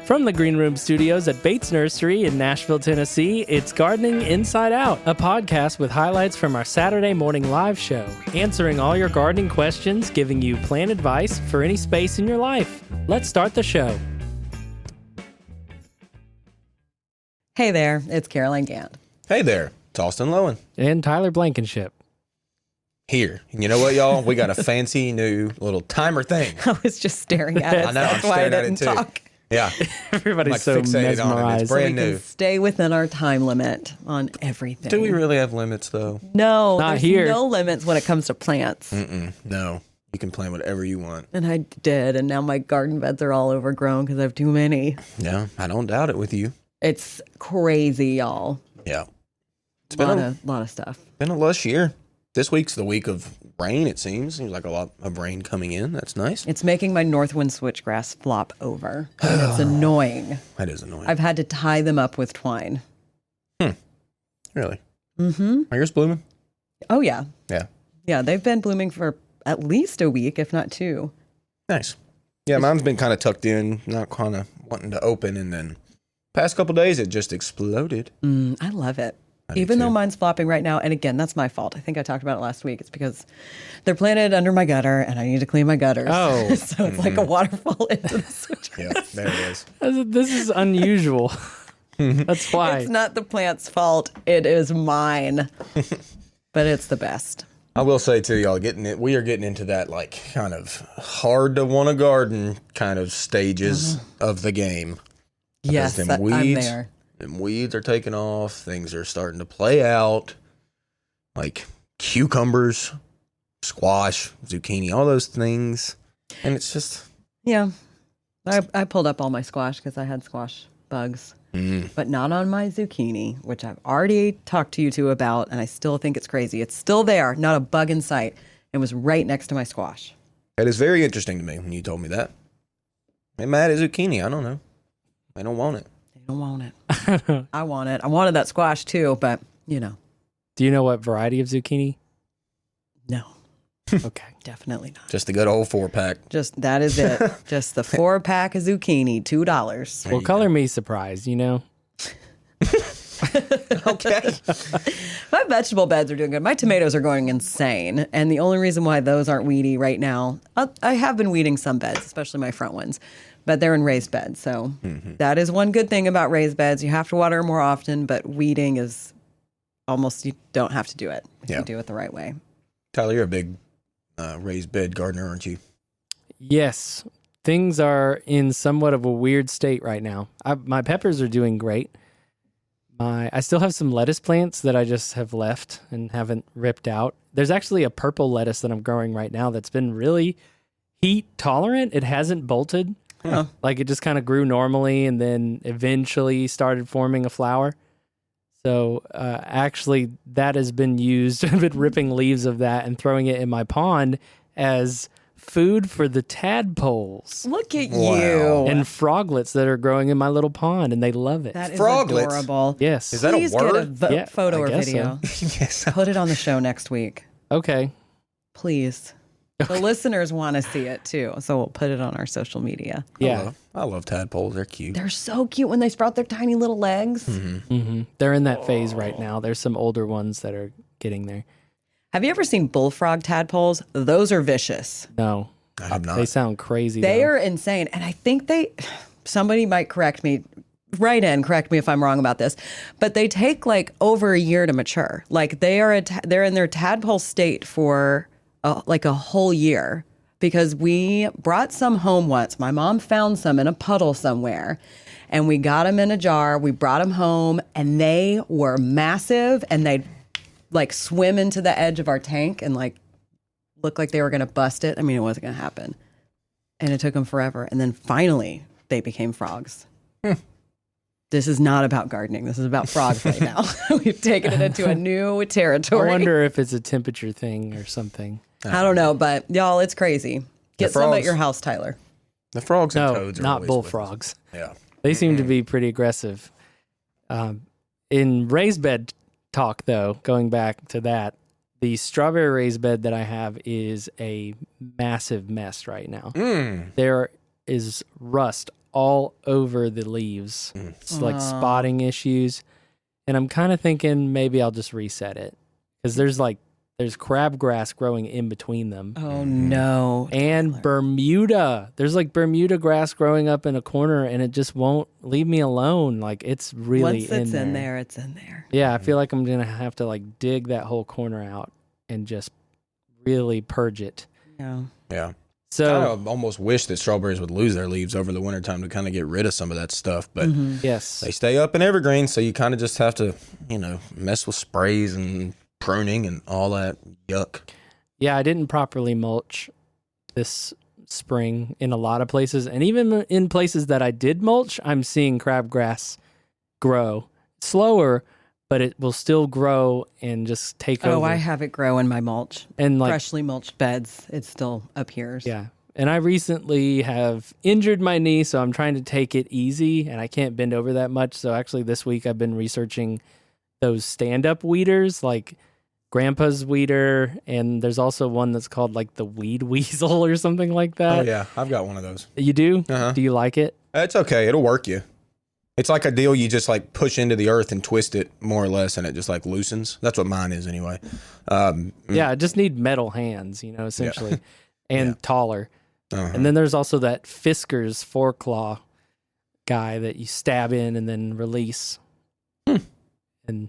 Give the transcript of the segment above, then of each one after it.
From the Green Room Studios at Bates Nursery in Nashville, Tennessee, it's Gardening Inside Out, a podcast with highlights from our Saturday morning live show, answering all your gardening questions, giving you plant advice for any space in your life. Let's start the show. Hey there, it's Caroline Gant. Hey there, it's Austin Lowen. And Tyler Blankenship. Here. And you know what, y'all? We got a fancy new little timer thing. I was just staring at it. I know, That's I'm why I staring at didn't it too. talk. Yeah. Everybody's like so fixated on it. mesmerized. It's brand We new. can stay within our time limit on everything. Do we really have limits, though? No, Not there's here. no limits when it comes to plants. No. You can plant whatever you want. And I did, and now my garden beds are all overgrown because I have too many. Yeah, I don't doubt it with you. It's crazy, y'all. Yeah. It's A been lot of stuff. been a lush year. This week's the week of rain, it seems. Seems like a lot of rain coming in. That's nice. It's making my northwind switchgrass flop over. And it's annoying. That is annoying. I've had to tie them up with twine. Really? Mm-hmm. Are yours blooming? Oh, yeah. Yeah. Yeah, they've been blooming for at least a week, if not two. Nice. Yeah, mine's been kind of tucked in, not kind of wanting to open, and then past couple days it just exploded. I love it. I do Even though too. mine's flopping right now, and again, that's my fault. I think I talked about it last week. It's because they're planted under my gutter, and I need to clean my gutters. Oh. So it's like a waterfall into the switchgrass. Yeah, there it is. This is unusual. That's why. It's not the plant's fault. It is mine. But it's the best. I will say too, y'all, we are getting into that like kind of hard to want to garden kind of stages of the game. Yes, them I'm weeds- there. And weeds are taking off. Things are starting to play out. Like cucumbers, squash, zucchini, all those things. And it's just, Yeah. I pulled up all my squash because I had squash bugs. But not on my zucchini, which I've already talked to you two about, and I still think it's crazy. It's still there, not a bug in sight. It was right next to my squash. it is very interesting to me when you told me that. I'm mad at zucchini. I don't know. I don't want it. They don't want it. I want it. I wanted that squash too, but you know, Do you know what variety of zucchini? no, Okay. definitely not. Just the good old 4-pack. Just that is it. Just the 4-pack of zucchini, $2. Well, color me surprised, you know? Okay. My vegetable beds are doing good. My tomatoes are going insane. And the only reason why those aren't weedy right now, I have been weeding some beds, especially my front ones, but they're in raised beds. So that is one good thing about raised beds. You have to water more often, but weeding is almost, you don't have to do it if Yeah. you do it the right way. Tyler, you're a big raised bed gardener, aren't you? Yes. Things are in somewhat of a weird state right now. My peppers are doing great. I still have some lettuce plants that I just have left and haven't ripped out. There's actually a purple lettuce that I'm growing right now that's been really heat tolerant. It hasn't bolted. Like it just kind of grew normally and then eventually started forming a flower. So actually that has been used. I've been ripping leaves of that and throwing it in my pond as food for the tadpoles Look at Wow. you. and froglets that are growing in my little pond, and they love it. That is Froglets? adorable. Yes. Is that a Please get a word? Yeah, photo I or guess video. Yes. Put it on the show next week. Okay. Please. The listeners want to see it too, so we'll put it on our social media. Yeah. I love tadpoles. They're cute. They're so cute when they sprout their tiny little legs. They're in that phase right now. There's some older ones that are getting there. Have you ever seen bullfrog tadpoles? Those are vicious. No. I have not. They sound crazy. They though. are insane. And I think somebody might correct me if I'm wrong about this, but they take like over a year to mature. Like they're in their tadpole state for like a whole year, because we brought some home once. My mom found some in a puddle somewhere and we got them in a jar. We brought them home and they were massive, and they'd like swim into the edge of our tank and like look like they were going to bust it. I mean, it wasn't going to happen. And it took them forever. And then finally they became frogs. This is not about gardening. This is about frogs right now. We've taken it into a new I territory. wonder if it's a temperature thing or something. I don't know, but y'all, it's crazy. Get some at frogs. your house, Tyler. The frogs and No, toads are not always with bullfrogs. us. Yeah. They seem to be pretty aggressive. In raised bed talk, though, going back to that, the strawberry raised bed that I have is a massive mess right now. There is rust all over the leaves. It's like spotting issues. And I'm kind of thinking maybe I'll just reset it. Because there's crabgrass growing in between them. Oh, no. And Bermuda. There's like Bermuda grass growing up in a corner, and it just won't leave me alone. Like, it's really Once it's in there, it's in there. Yeah, I feel like I'm going to have to like dig that whole corner out and just really purge it. Yeah. So I almost wish that strawberries would lose their leaves over the wintertime to kind of get rid of some of that stuff. But yes, they stay up in evergreen, so you kind of just have to, mess with sprays and pruning and all that yuck. Yeah, I didn't properly mulch this spring in a lot of places. And even in places that I did mulch, I'm seeing crabgrass grow. Slower, but it will still grow and just take over. Oh, I have it grow in my mulch. And like freshly mulched beds, it still appears. Yeah. And I recently have injured my knee, so I'm trying to take it easy, and I can't bend over that much. So actually this week I've been researching those stand-up weeders, like Grandpa's weeder, and there's also one that's called like the weed weasel or something like that. Oh, yeah. I've got one of those. You do? Uh-huh. Do you like it? It's okay. It'll work you. It's like a deal you just like push into the earth and twist it more or less, and it just like loosens. That's what mine is anyway. Yeah, I just need metal hands, essentially, and taller. Uh-huh. And then there's also that Fisker's 4-claw guy that you stab in and then release and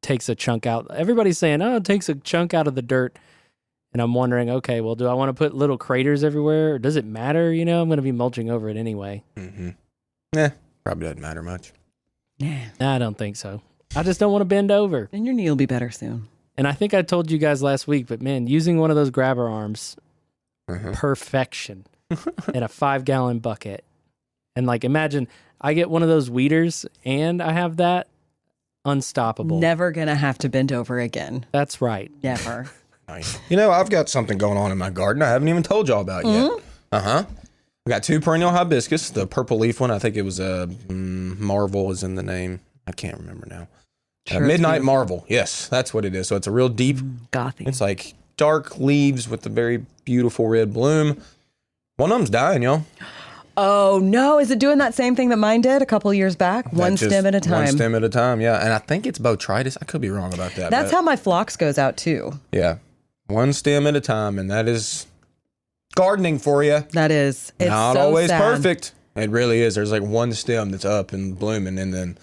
takes a chunk out. Everybody's saying, it takes a chunk out of the dirt. And I'm wondering, okay, well, do I want to put little craters everywhere? Or does it matter? I'm going to be mulching over it anyway. Mm-hmm. Yeah, probably doesn't matter much. Nah. I don't think so. I just don't want to bend over. And your knee will be better soon. And I think I told you guys last week, but man, using one of those grabber arms, perfection in a 5-gallon bucket. And like, imagine I get one of those weeders and I have that, unstoppable. Never going to have to bend over again. That's right. Never. Nice. I've got something going on in my garden I haven't even told y'all about yet. I got 2 perennial hibiscus. The purple leaf one, I think it was Marvel is in the name. I can't remember now. Sure, Midnight Marvel. Yes, that's what it is. So it's a real deep, gothy. it's like dark leaves with a very beautiful red bloom. One of them's dying, y'all. Oh, no. Is it doing that same thing that mine did a couple years back? One stem at a time. One stem at a time, yeah. And I think it's botrytis. I could be wrong about that. That's how my phlox goes out, too. Yeah. One stem at a time, and that is gardening for you. That is. It's not so always sad. perfect. It really is. There's like one stem that's up and blooming, and then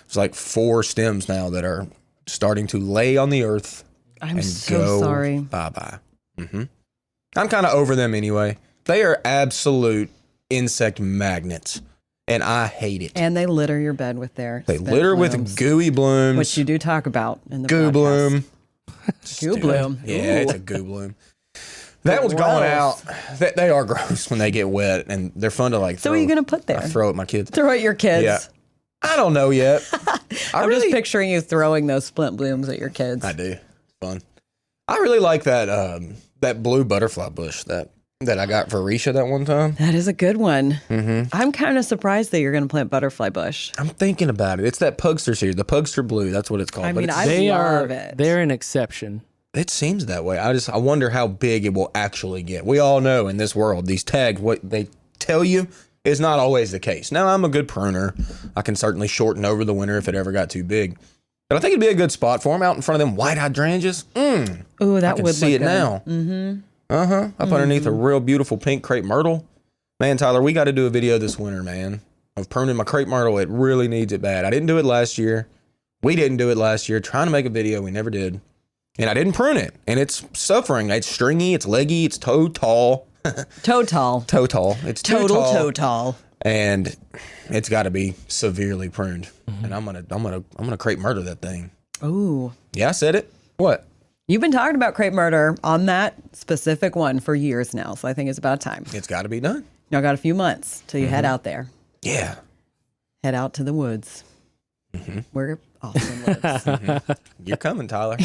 there's like 4 stems now that are starting to lay on the earth. I'm and so go sorry. Bye-bye. I'm kind of over them anyway. They are absolute insect magnets, and I hate it. And they litter your bed with their They spent litter blooms, with gooey blooms. which you do talk about in the Goo podcast. bloom. Goo bloom. Yeah, Ooh. it's a goo bloom. That one's going out. They are gross when they get wet, and they're fun to like So what are you going to put there? throw at my kids. Throw at your kids. Yeah. I don't know yet. I'm just picturing you throwing those splint blooms at your kids. I do. It's fun. I really like that that blue butterfly bush that I got for Risha that one time. That is a good one. I'm kind of surprised that you're going to plant butterfly bush. I'm thinking about it. It's that Pugster series, the Pugster Blue. That's what it's called. I But mean, it's- I love it. They're an exception. it seems that way. I wonder how big it will actually get. We all know in this world, these tags, what they tell you is not always the case. Now, I'm a good pruner. I can certainly shorten over the winter if it ever got too big. But I think it'd be a good spot for them out in front of them white hydrangeas. Ooh, that I can would see look it good. now. Up underneath a real beautiful pink crepe myrtle. Man, Tyler, we got to do a video this winter, man, of pruning my crepe myrtle. It really needs it bad. I didn't do it last year. We didn't do it last year. Trying to make a video, we never did. And I didn't prune it. And it's suffering. It's stringy. It's leggy. It's toe tall. Toe tall. Toe tall. It's too Total tall. toe tall. And it's got to be severely pruned. And I'm gonna crepe murder that thing. Ooh. Yeah, I said it. What? You've been talking about crepe murder on that specific one for years now, so I think it's about time. It's got to be done. Y'all got a few months till you head out there. Yeah. Head out to the woods. Where Austin lives. You're coming, Tyler.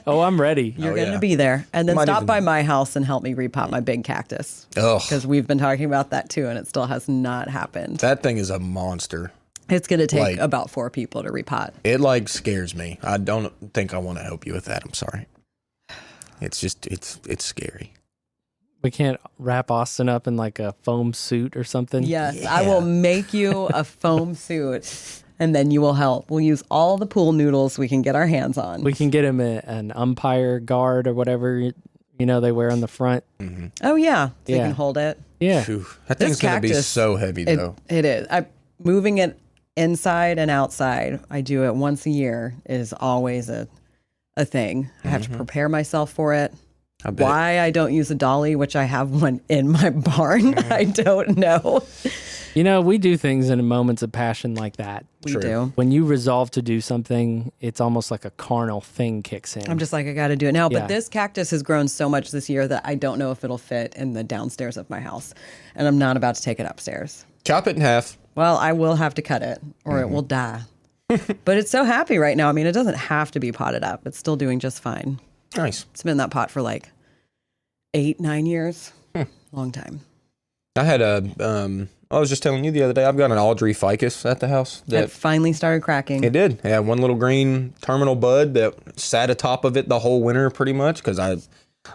Oh, I'm ready. You're Oh, going to yeah. be there. And then Might stop even- by my house and help me repot my big cactus. Ugh. Because we've been talking about that too, and it still has not happened. That thing is a monster. It's going to take Like- about 4 people to repot. It like scares me. I don't think I want to help you with that. I'm sorry. It's just it's scary. We can't wrap Austin up in like a foam suit or something. Yes, I will make you a foam suit, and then you will help. We'll use all the pool noodles we can get our hands on. We can get him an umpire guard or whatever they wear on the front. Mm-hmm. Oh yeah, so you Yeah. can hold it. Yeah. Phew, that thing's going to be cactus, so heavy, though. It is. Moving it inside and outside. I do it once a year. It is always a thing. I have to prepare myself for it. I bet. Why I don't use a dolly, which I have one in my barn, I don't know. We do things in moments of passion like that. We do. When you resolve to do something, it's almost like a carnal thing kicks in. I'm just like, I got to do it now. Yeah. But this cactus has grown so much this year that I don't know if it'll fit in the downstairs of my house. And I'm not about to take it upstairs. Chop it in half. Well, I will have to cut it or it will die. But it's so happy right now. I mean, it doesn't have to be potted up. It's still doing just fine. Nice. It's been in that pot for like 8-9 years. Long time. I had I was just telling you the other day, I've got an Audrey ficus at the house. It finally started cracking. It did. It had one little green terminal bud that sat atop of it the whole winter pretty much because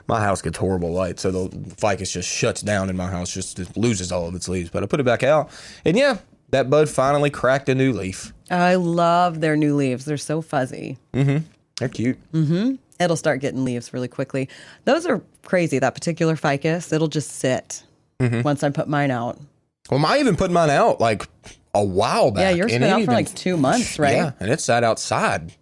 my house gets horrible light. So the ficus just shuts down in my house, just loses all of its leaves. But I put it back out. And yeah, that bud finally cracked a new leaf. I love their new leaves. They're so fuzzy. Mm-hmm. They're cute. Mm-hmm. It'll start getting leaves really quickly. Those are crazy. That particular ficus, it'll just sit once I put mine out. Well, I even put mine out like a while back. Yeah, yours been out for like 2 months, right? Yeah, and it sat outside.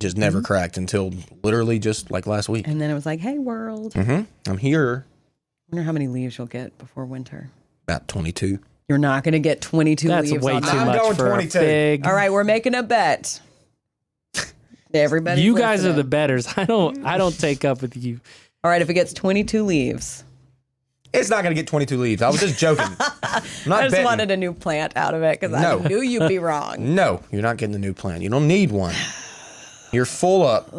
Just never cracked until literally just like last week. And then it was like, hey, world. I'm here. Wonder how many leaves you'll get before winter. About 22. You're not going to get 22 That's leaves way on too that. I'm much going for 22. a big. All right, we're making a bet. Everybody, You guys are the betters. I don't take up with you. All right, if it gets 22 leaves. It's not going to get 22 leaves. I was just joking. I'm not I just betting. wanted a new plant out of it because No. I knew you'd be wrong. No, you're not getting the new plant. You don't need one. You're full up.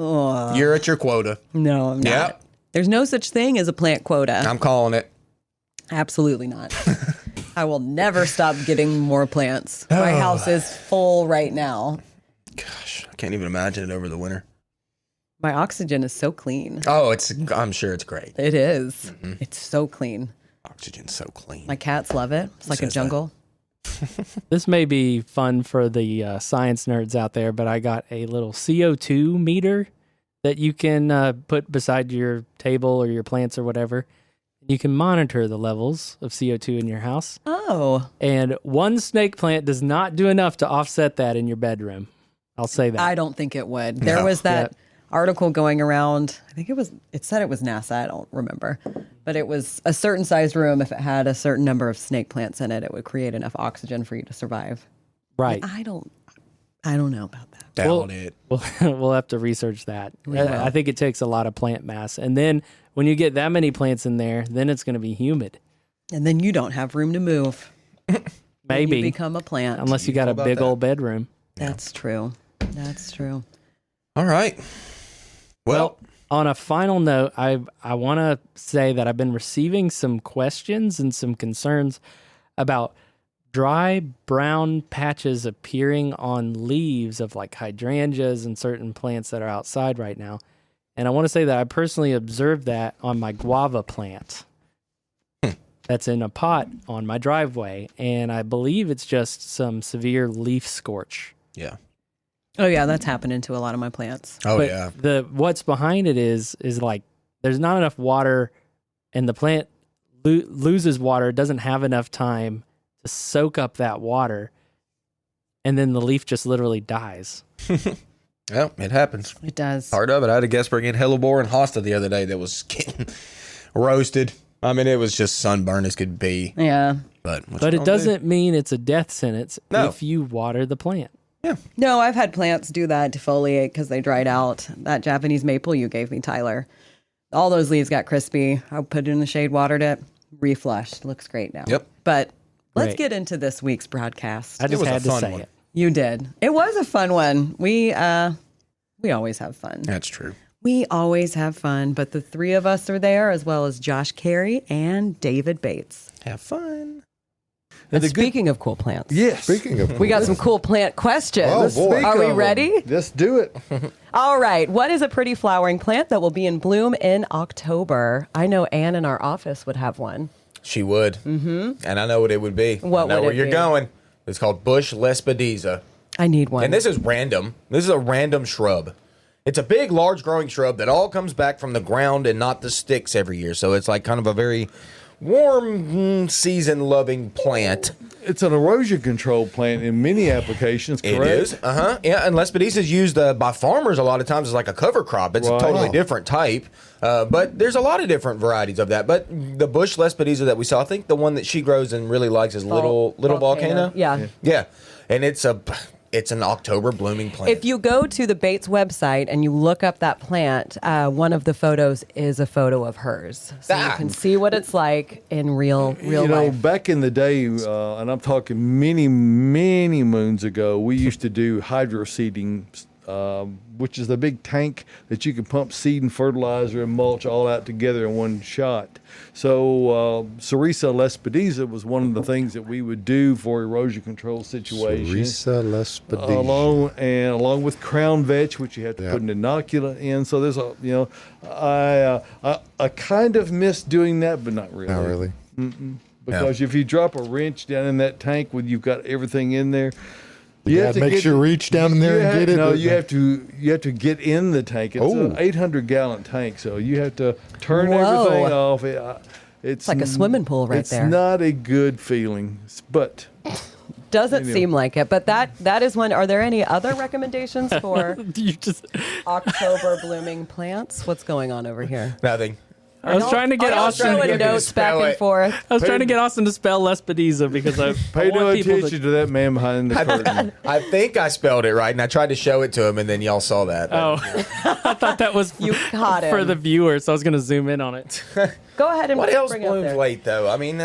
You're at your quota. No, I'm not. Yep. There's no such thing as a plant quota. I'm calling it. Absolutely not. I will never stop getting more plants. My house is full right now. Gosh, I can't even imagine it over the winter. My oxygen is so clean. Oh, I'm sure it's great. It is. It's so clean. Oxygen's so clean. My cats love it. It's like a Says that. jungle. This may be fun for the science nerds out there, but I got a little CO2 meter that you can put beside your table or your plants or whatever. You can monitor the levels of CO2 in your house. Oh, And one snake plant does not do enough to offset that in your bedroom. I'll say that. I don't think it would. There No. was that Yep. article going around. I think it said it was NASA. I don't remember. But it was a certain size room. If it had a certain number of snake plants in it, it would create enough oxygen for you to survive. Right. I don't know about that. Doubt it. We'll have to research that. will. I think it takes a lot of plant mass. And then when you get that many plants in there, then it's going to be humid. And then you don't have room to move. Maybe. You become a plant. Unless you got a about big that. old bedroom. That's true. That's true. All right. Well, On a final note, I want to say that I've been receiving some questions and some concerns about dry brown patches appearing on leaves of like hydrangeas and certain plants that are outside right now. And I want to say that I personally observed that on my guava plant that's in a pot on my driveway. And I believe it's just some severe leaf scorch. yeah. Oh yeah, that's happening to a lot of my plants. Oh, But yeah. what's behind it is like there's not enough water, and the plant loses water. It doesn't have enough time to soak up that water, and then the leaf just literally dies. Well, it happens. It does. Part of it. I had a guest bring in hellebore and hosta the other day that was getting roasted. I mean, it was just sunburn as could be. Yeah. But what But you it gonna doesn't mean it's a death sentence No. if you water the plant. do? Yeah. No, I've had plants do that, defoliate because they dried out. That Japanese maple you gave me, Tyler. All those leaves got crispy. I put it in the shade, watered it, reflushed. Looks great now. Yep. But let's Great. get into this week's broadcast. I just was a had to fun say one. it. You did. It was a fun one. We always have fun. That's true. We always have fun, but the three of us are there, as well as Josh Carey and David Bates. Have fun. And speaking of cool plants, Yes. Speaking of, we got some cool plant questions. Oh, boy. Are we ready? Let's do it. All right. What is a pretty flowering plant that will be in bloom in October? I know Anne in our office would have one. She would. Mm-hmm. And I know what it would be. What I know would where it you're be? going. It's called bush lespedeza. I need one. And this is random. This is a random shrub. It's a big, large growing shrub that all comes back from the ground and not the sticks every year. So it's like kind of a very warm season-loving plant. It's an erosion control plant in many applications, correct? It is. Yeah, and lespedeza is used by farmers a lot of times as like a cover crop. It's Right. a totally Wow. different type. But there's a lot of different varieties of that. But the bush lespedeza that we saw, I think the one that she grows and really likes is little volcano. Yeah. Yeah. And it's an October blooming plant. If you go to the Bates website and you look up that plant, one of the photos is a photo of hers, so you can see what it's like in real You know, life. back in the day, and I'm talking many, many moons ago, we used to do hydro seeding, which is the big tank that you can pump seed and fertilizer and mulch all out together in one shot. So Cerisa lespedeza was one of the things that we would do for erosion control situations. Teresa Lespedeza. Along with crown vetch, which you have to Yeah. put an inoculant in. So there's I kind of miss doing that, but not really. Not really. Because if you drop a wrench down in that tank when you've got everything in there, you Yeah, have to makes get, you reach down in there and get it. No, you have to get in the tank. It's Oh. an 800-gallon tank, so you have to turn Whoa. everything off. It's like a swimming pool right there. It's not a good feeling, but Doesn't Anyway. seem like it, but that is one. Are there any other recommendations for You just. October blooming plants? What's going on over here? Nothing. I was trying to get Are y'all Austin. throwing to notes back spell and it. forth. I was trying to get Austin to spell lespedeza because I pay no want people attention to that man behind the curtain. I think I spelled it right, and I tried to show it to him, and then y'all saw that. Oh, I thought that was You caught for him. the viewer, so I was going to zoom in on it. Go ahead and What else bring up blooms there. late, though? I mean,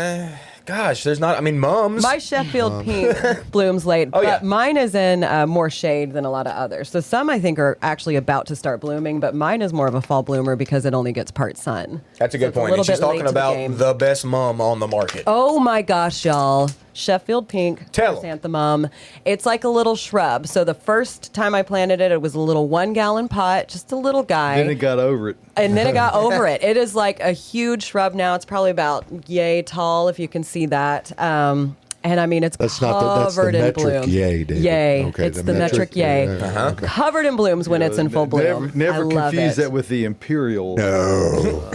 gosh, there's not. I mean, mums. My Sheffield pink blooms late, but yeah. mine is in more shade than a lot of others. So some I think are actually about to start blooming, but mine is more of a fall bloomer because it only gets part sun. That's a So good it's point. little And she's bit late talking to the about game. the best mum on the market. Oh my gosh, y'all. Sheffield pink Tell 'em. chrysanthemum. It's like a little shrub. So the first time I planted it, it was a little 1-gallon pot, just a little guy. Then it got over it. And then it got over it. It is like a huge shrub now. It's probably about yay tall, if you can see that. And I mean, it's That's not the, that's the covered in metric bloom. yay, David. Yay. Okay, It's the metric yay. Okay. Covered in blooms when it's in full bloom. Never I love confuse it. that with the imperial. No.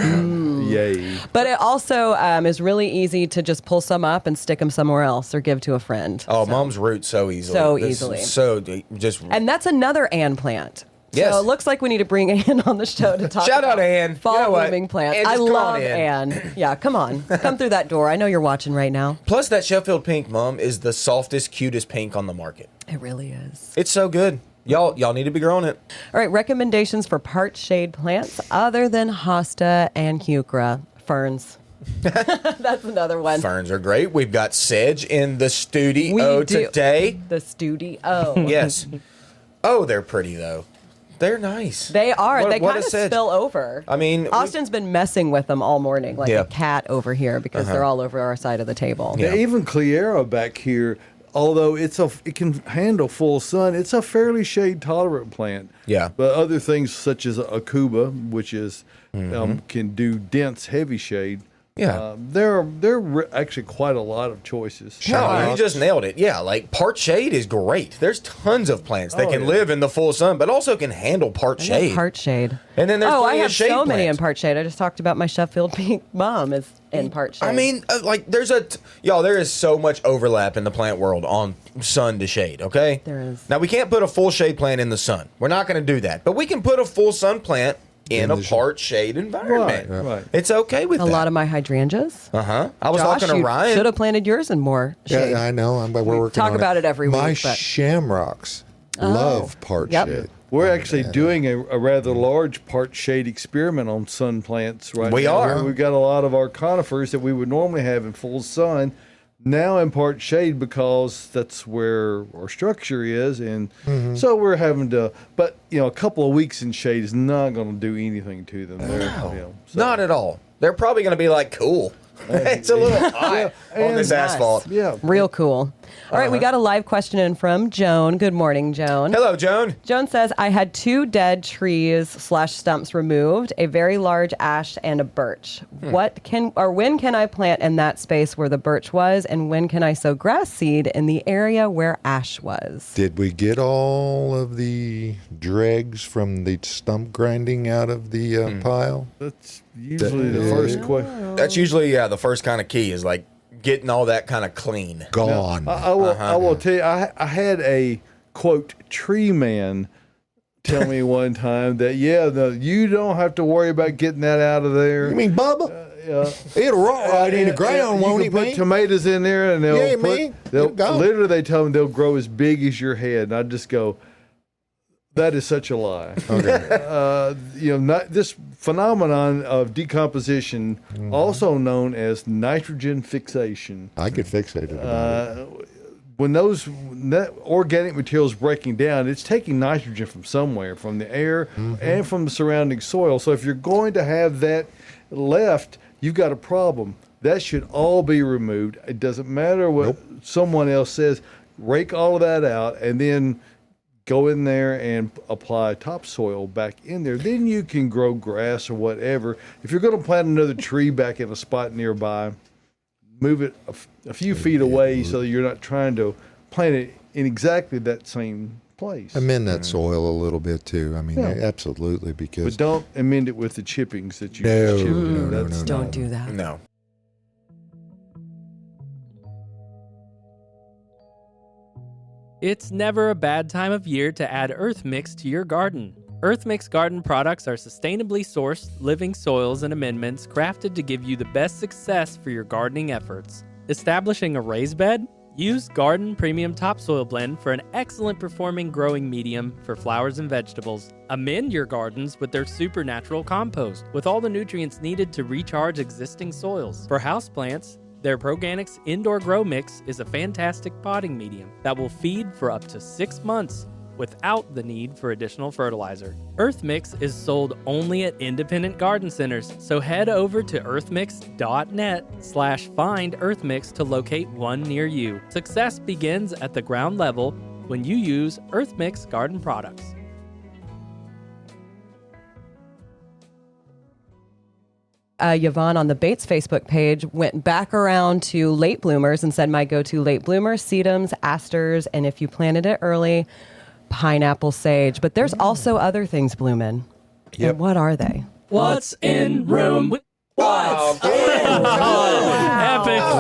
Yay. But it also is really easy to just pull some up and stick them somewhere else or give to a friend. Oh, mums root so easily. So This easily. is So just. And that's another Ann plant. Yes. So it looks like we need to bring Ann on the show to talk Shout about out, Ann. fall You know what? blooming plants. Ann, I just come on love in. Ann. Yeah, come on. Come through that door. I know you're watching right now. Plus, that Sheffield pink mum is the softest, cutest pink on the market. It really is. It's so good. Y'all need to be growing it. All right, recommendations for part shade plants other than hosta and heuchera. Ferns. That's another one. Ferns are great. We've got sedge in the studio We do. today. The studio. Yes. Oh, they're pretty though. They're nice. They are. What- They what kind a of sedge. spill over. I mean, Austin's been messing with them all morning, like Yeah. a cat over here, because they're all over our side of the table. Yeah. Even Cleara back here, although it can handle full sun, it's a fairly shade tolerant plant. Yeah. But other things such as Akuba, which is can do dense heavy shade. Yeah. There are actually quite a lot of choices. No, you just nailed it. Yeah, like part shade is great. There's tons of plants that can live in the full sun, but also can handle part I love shade. part shade. And then there's I plenty of have shade so many in plants. part shade. I just talked about my Sheffield pink mom is in part shade. I mean, like there is so much overlap in the plant world on sun to shade, okay? There is. Now, we can't put a full shade plant in the sun. We're not going to do that. But we can put a full sun plant in a the part shade environment. Right. It's okay with a that. lot of my hydrangeas. Uh-huh. I was Josh, talking to you Ryan. should have planted yours in more shade. Yeah, I know. We're working talk on about it every My week, but- shamrocks love part Yep. shade. We're actually doing a rather large part shade experiment on sun plants right now. We are. We've got a lot of our conifers that we would normally have in full sun now in part shade because that's where our structure is. And so we're having to, but a couple of weeks in shade is not going to do anything to them. They're, so- Not at all. They're probably going to be like, cool. It's a little hot on this asphalt. Yeah. Real cool. All right, we got a live question in from Joan. Good morning, Joan. Hello, Joan. Joan says, I had 2 dead trees / stumps removed, a very large ash and a birch. When can I plant in that space where the birch was, and when can I sow grass seed in the area where ash was? Did we get all of the dregs from the stump grinding out of the pile? That's usually the first question. That's usually the first kind of key is like getting all that kind of clean. Gone. I will tell you, I had a, quote, tree man tell me one time that, you don't have to worry about getting that out of there. You mean Bubba? It'll rot right in the ground, won't you it, can put man? tomatoes in there, and they'll It'll go. literally, they tell them they'll grow as big as your head. And I just go, that is such a lie. Okay. This phenomenon of decomposition, also known as nitrogen fixation. I get fixated about it. When those organic materials breaking down, it's taking nitrogen from somewhere, from the air and from the surrounding soil. So if you're going to have that left, you've got a problem. That should all be removed. It doesn't matter what someone else says. Rake all of that out, and then go in there and apply topsoil back in there. Then you can grow grass or whatever. If you're going to plant another tree back in a spot nearby, move it a few feet away so that you're not trying to plant it in exactly that same place. Amend that soil a little bit too. I mean, absolutely, because But don't amend it with the chippings that you No, chip. no, That's- Don't do that. No. It's never a bad time of year to add Earth Mix to your garden. Earth Mix garden products are sustainably sourced, living soils and amendments crafted to give you the best success for your gardening efforts. Establishing a raised bed? Use Garden Premium Topsoil Blend for an excellent performing growing medium for flowers and vegetables. Amend your gardens with their supernatural compost, with all the nutrients needed to recharge existing soils. For houseplants, their Proganics Indoor Grow Mix is a fantastic potting medium that will feed for up to 6 months without the need for additional fertilizer. Earth Mix is sold only at independent garden centers, so head over to earthmix.net/find earthmix to locate one near you. Success begins at the ground level when you use Earth Mix garden products. Yvonne on the Bates Facebook page went back around to late bloomers and said, my go-to late bloomers, sedums, asters, and if you planted it early, pineapple sage. But there's also other things blooming. Yep. And what are they? What's in room? What? Epic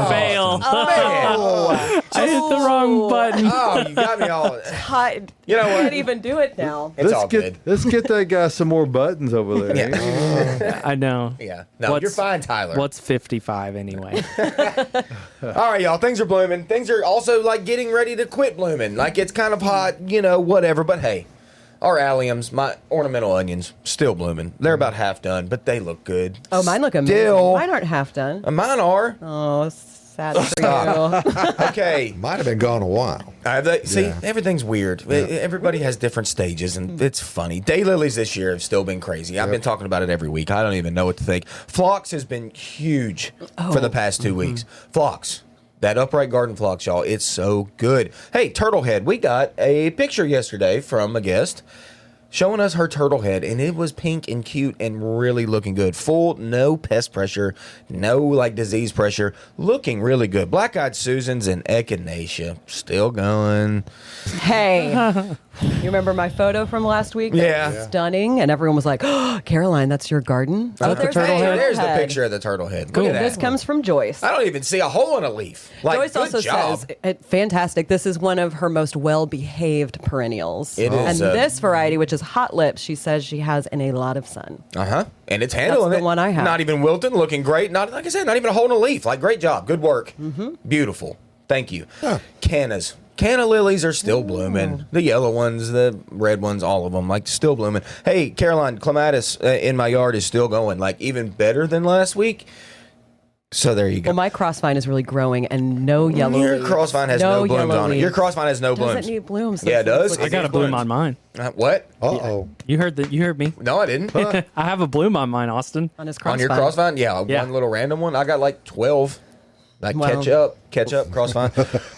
fail. I hit the wrong button. Oh, you got me all. God, You know I what? can't even do it now. It's all good. Let's get that guy some more buttons over there. I know. Yeah. No, you're fine, Tyler. What's 55 anyway? All right, y'all. Things are blooming. Things are also like getting ready to quit blooming. Like it's kind of hot, whatever. But hey, our alliums, my ornamental onions, still blooming. They're about half done, but they look good. Oh, mine look amazing. Still. Mine aren't half done. Mine are. Oh, sad for you. Okay. might have been gone a while. See, Yeah. everything's weird. Everybody has different stages, and it's funny. Daylilies this year have still been crazy. I've been talking about it every week. I don't even know what to think. Phlox has been huge for the past 2 weeks. Phlox. That upright garden phlox, y'all. It's so good. Hey, turtle head. We got a picture yesterday from a guest showing us her turtle head, and it was pink and cute and really looking good. Full, no pest pressure, no disease pressure. Looking really good. Black-eyed Susans and Echinacea still going. Hey, you remember my photo from last week? That Yeah. was stunning, and everyone was like, "Oh, Caroline, that's your garden." that the there's turtle head? There's the picture of the turtle head. Cool. Look at This that. comes from Joyce. I don't even see a hole in a leaf. Joyce good also job. says, fantastic. This is one of her most well-behaved perennials. It is, And this variety, which is Hot Lips, she says she has in a lot of sun. And it's handling the it. one I have. Not even wilting, looking great. Not like I said, not even a hole in a leaf. Great job, good work, beautiful. Thank you. Cannas. Canna lilies are still blooming. The yellow ones, the red ones, all of them, still blooming. Hey, Caroline, clematis in my yard is still going, even better than last week. So there you go. Well, my crossvine is really growing and no yellow Your leaves. crossvine has no blooms yellow on it. leaves. Your crossvine has no blooms. Doesn't need blooms. Yeah, it does. I got a bloom on mine. What? Uh-oh. You heard me. No, I didn't. I have a bloom on mine, Austin. On his crossvine. On your crossvine? Yeah, Yeah. one little random one. I got like 12. Like Well. catch up, crossvine.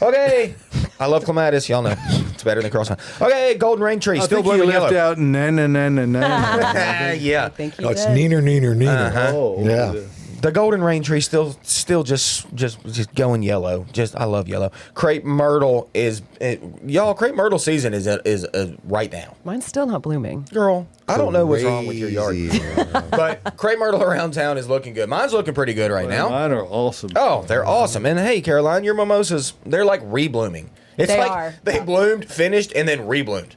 Okay. I love clematis. Y'all know. It's better than crossvine. Okay, golden rain tree. I Still think you blooming left yellow. out na. Yeah. Thank you. Oh, it's neener, neener, neener. Uh-huh. Oh, Yeah. The golden rain tree still just going yellow. I love yellow. Crepe myrtle y'all. Crepe myrtle season is right now. Mine's still not blooming. Girl, I don't know what's wrong with your yard, Crazy. but crepe myrtle around town is looking good. Mine's looking pretty good right now. Mine are awesome. Oh, they're awesome. And hey, Caroline, your mimosas, they're like re-blooming. It's They like are. they bloomed, finished, and then re-bloomed.